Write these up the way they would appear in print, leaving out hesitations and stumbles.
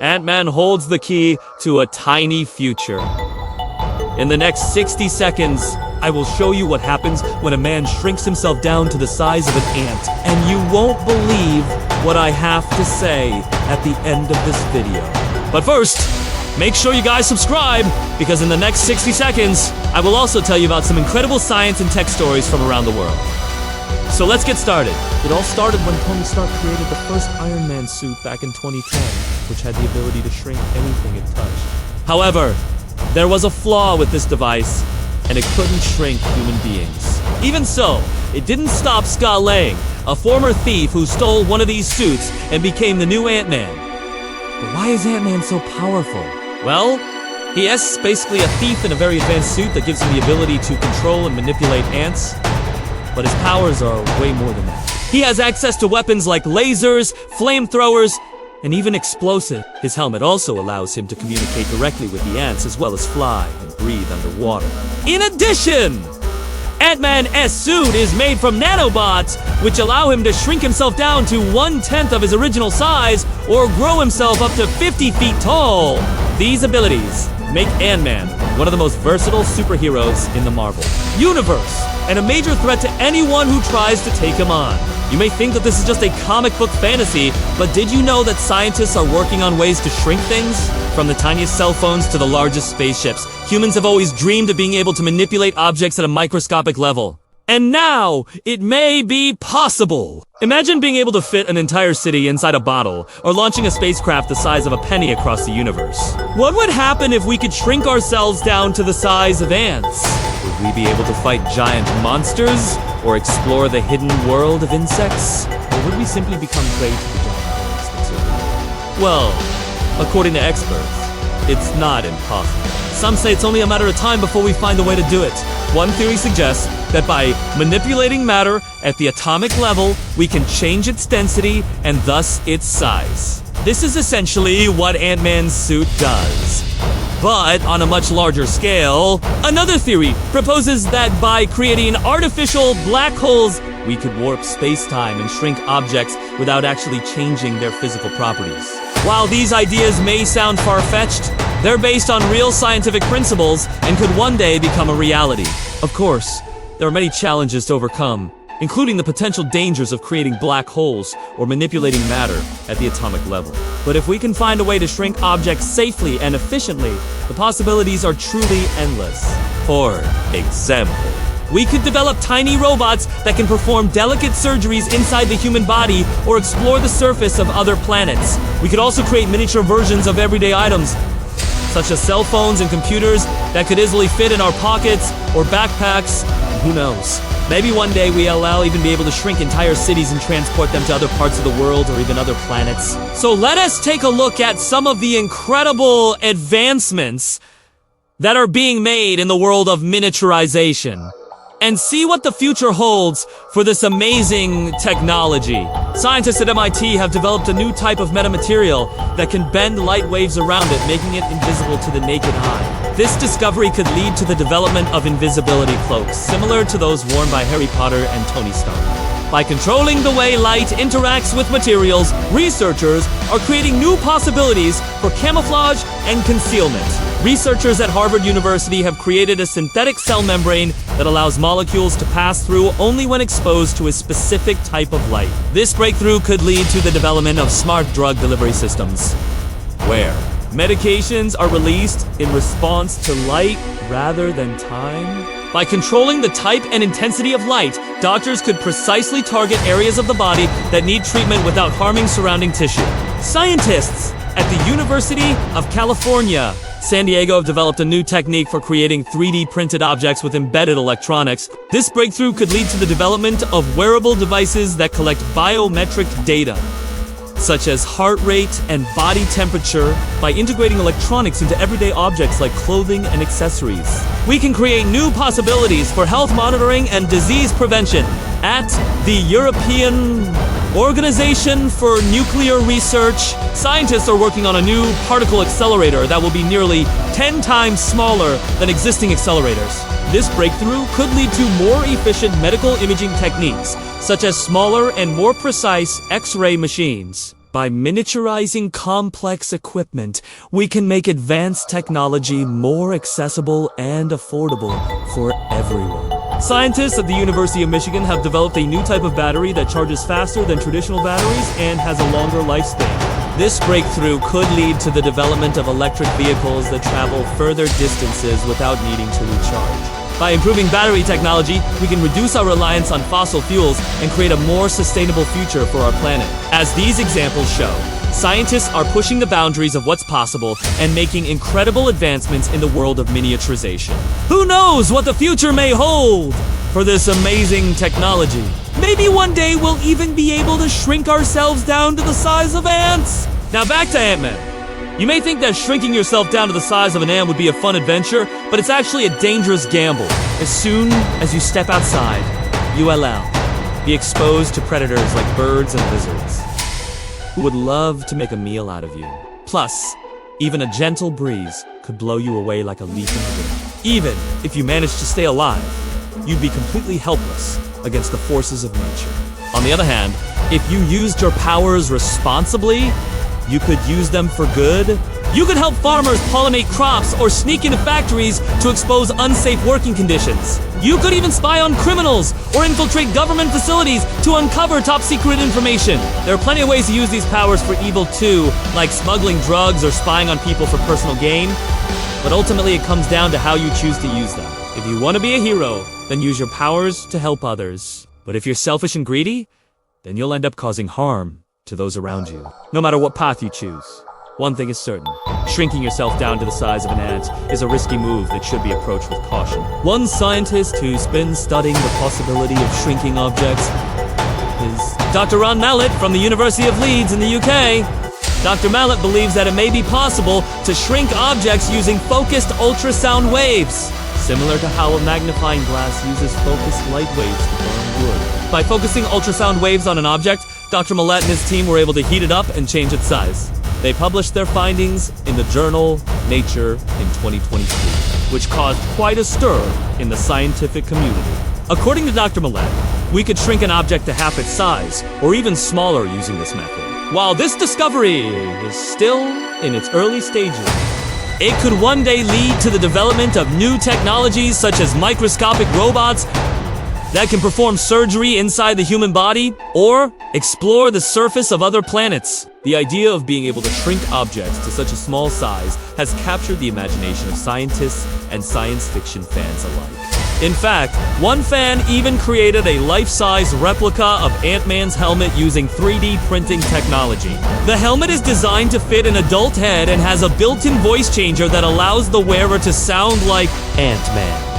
Ant-Man holds the key to a tiny future. In the next 60 seconds, I will show you what happens when a man shrinks himself down to the size of an ant, and you won't believe what I have to say at the end of this video. But first, make sure you guys subscribe, because in the next 60 seconds, I will also tell you about some incredible science and tech stories from around the world. So let's get started. It all started when Tony Stark created the first Iron Man suit back in 2010, which had the ability to shrink anything it touched. However, there was a flaw with this device, and it couldn't shrink human beings. Even so, it didn't stop Scott Lang, a former thief who stole one of these suits and became the new Ant-Man. But why is Ant-Man so powerful? Well, he is basically a thief in a very advanced suit that gives him the ability to control and manipulate ants. But his powers are way more than that. He has access to weapons like lasers, flamethrowers, and even explosive. His helmet also allows him to communicate directly with the ants as well as fly and breathe underwater. In addition, Ant-Man's suit is made from nanobots, which allow him to shrink himself down to 1/10 of his original size or grow himself up to 50 feet tall. These abilities make Ant-Man one of the most versatile superheroes in the Marvel universe, and a major threat to anyone who tries to take him on. You may think that this is just a comic book fantasy, but did you know that scientists are working on ways to shrink things? From the tiniest cell phones to the largest spaceships, humans have always dreamed of being able to manipulate objects at a microscopic level. And now, it may be possible! Imagine being able to fit an entire city inside a bottle, or launching a spacecraft the size of a penny across the universe. What would happen if we could shrink ourselves down to the size of ants? Would we be able to fight giant monsters, or explore the hidden world of insects? Or would we simply become prey to the giant bugs? Well, according to experts, it's not impossible. Some say it's only a matter of time before we find a way to do it. One theory suggests that by manipulating matter at the atomic level, we can change its density and thus its size. This is essentially what Ant-Man's suit does. But on a much larger scale, another theory proposes that by creating artificial black holes, we could warp space-time and shrink objects without actually changing their physical properties. While these ideas may sound far-fetched, they're based on real scientific principles and could one day become a reality. Of course, there are many challenges to overcome, including the potential dangers of creating black holes or manipulating matter at the atomic level. But if we can find a way to shrink objects safely and efficiently, the possibilities are truly endless. For example, we could develop tiny robots that can perform delicate surgeries inside the human body or explore the surface of other planets. We could also create miniature versions of everyday items, such as cell phones and computers that could easily fit in our pockets or backpacks, and who knows. Maybe one day we'll even be able to shrink entire cities and transport them to other parts of the world or even other planets. So let us take a look at some of the incredible advancements that are being made in the world of miniaturization, and see what the future holds for this amazing technology. Scientists at MIT have developed a new type of metamaterial that can bend light waves around it, making it invisible to the naked eye. This discovery could lead to the development of invisibility cloaks, similar to those worn by Harry Potter and Tony Stark. By controlling the way light interacts with materials, researchers are creating new possibilities for camouflage and concealment. Researchers at Harvard University have created a synthetic cell membrane that allows molecules to pass through only when exposed to a specific type of light. This breakthrough could lead to the development of smart drug delivery systems, where medications are released in response to light rather than time. By controlling the type and intensity of light, doctors could precisely target areas of the body that need treatment without harming surrounding tissue. Scientists at the University of California, San Diego have developed a new technique for creating 3D printed objects with embedded electronics. This breakthrough could lead to the development of wearable devices that collect biometric data, such as heart rate and body temperature, by integrating electronics into everyday objects like clothing and accessories. We can create new possibilities for health monitoring and disease prevention. At the European Organization for Nuclear Research, scientists are working on a new particle accelerator that will be nearly 10 times smaller than existing accelerators. This breakthrough could lead to more efficient medical imaging techniques, such as smaller and more precise X-ray machines. By miniaturizing complex equipment, we can make advanced technology more accessible and affordable for everyone. Scientists at the University of Michigan have developed a new type of battery that charges faster than traditional batteries and has a longer lifespan. This breakthrough could lead to the development of electric vehicles that travel further distances without needing to recharge. By improving battery technology, we can reduce our reliance on fossil fuels and create a more sustainable future for our planet. As these examples show, scientists are pushing the boundaries of what's possible and making incredible advancements in the world of miniaturization. Who knows what the future may hold for this amazing technology? Maybe one day we'll even be able to shrink ourselves down to the size of ants. Now back to Ant-Man. You may think that shrinking yourself down to the size of an ant would be a fun adventure, but it's actually a dangerous gamble. As soon as you step outside, you will be exposed to predators like birds and lizards, who would love to make a meal out of you. Plus, even a gentle breeze could blow you away like a leaf in the wind. Even if you managed to stay alive, you'd be completely helpless against the forces of nature. On the other hand, if you used your powers responsibly, you could use them for good. You could help farmers pollinate crops or sneak into factories to expose unsafe working conditions. You could even spy on criminals or infiltrate government facilities to uncover top-secret information. There are plenty of ways to use these powers for evil too, like smuggling drugs or spying on people for personal gain. But ultimately, it comes down to how you choose to use them. If you want to be a hero, then use your powers to help others. But if you're selfish and greedy, then you'll end up causing harm to those around you. No matter what path you choose, one thing is certain. Shrinking yourself down to the size of an ant is a risky move that should be approached with caution. One scientist who's been studying the possibility of shrinking objects is Dr. Ron Mallett from the University of Leeds in the UK. Dr. Mallett believes that it may be possible to shrink objects using focused ultrasound waves, similar to how a magnifying glass uses focused light waves to burn wood. By focusing ultrasound waves on an object, Dr. Mallett and his team were able to heat it up and change its size. They published their findings in the journal Nature in 2023, which caused quite a stir in the scientific community. According to Dr. Mallett, we could shrink an object to half its size, or even smaller using this method. While this discovery is still in its early stages, it could one day lead to the development of new technologies such as microscopic robots that can perform surgery inside the human body or explore the surface of other planets. The idea of being able to shrink objects to such a small size has captured the imagination of scientists and science fiction fans alike. In fact, one fan even created a life-size replica of Ant-Man's helmet using 3D printing technology. The helmet is designed to fit an adult head and has a built-in voice changer that allows the wearer to sound like Ant-Man.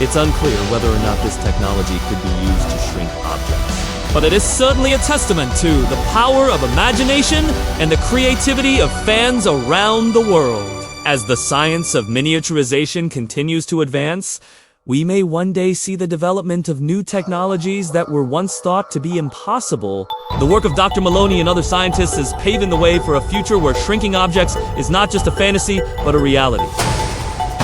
It's unclear whether or not this technology could be used to shrink objects. But it is certainly a testament to the power of imagination and the creativity of fans around the world. As the science of miniaturization continues to advance, we may one day see the development of new technologies that were once thought to be impossible. The work of Dr. Maloney and other scientists is paving the way for a future where shrinking objects is not just a fantasy, but a reality.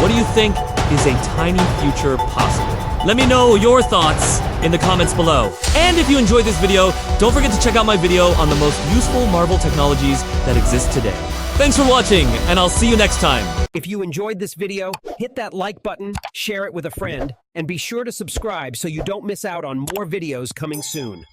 What do you think is a tiny future possible? Let me know your thoughts in the comments below. And if you enjoyed this video, don't forget to check out my video on the most useful Marvel technologies that exist today. Thanks for watching, and I'll see you next time. If you enjoyed this video, hit that like button, share it with a friend, and be sure to subscribe so you don't miss out on more videos coming soon.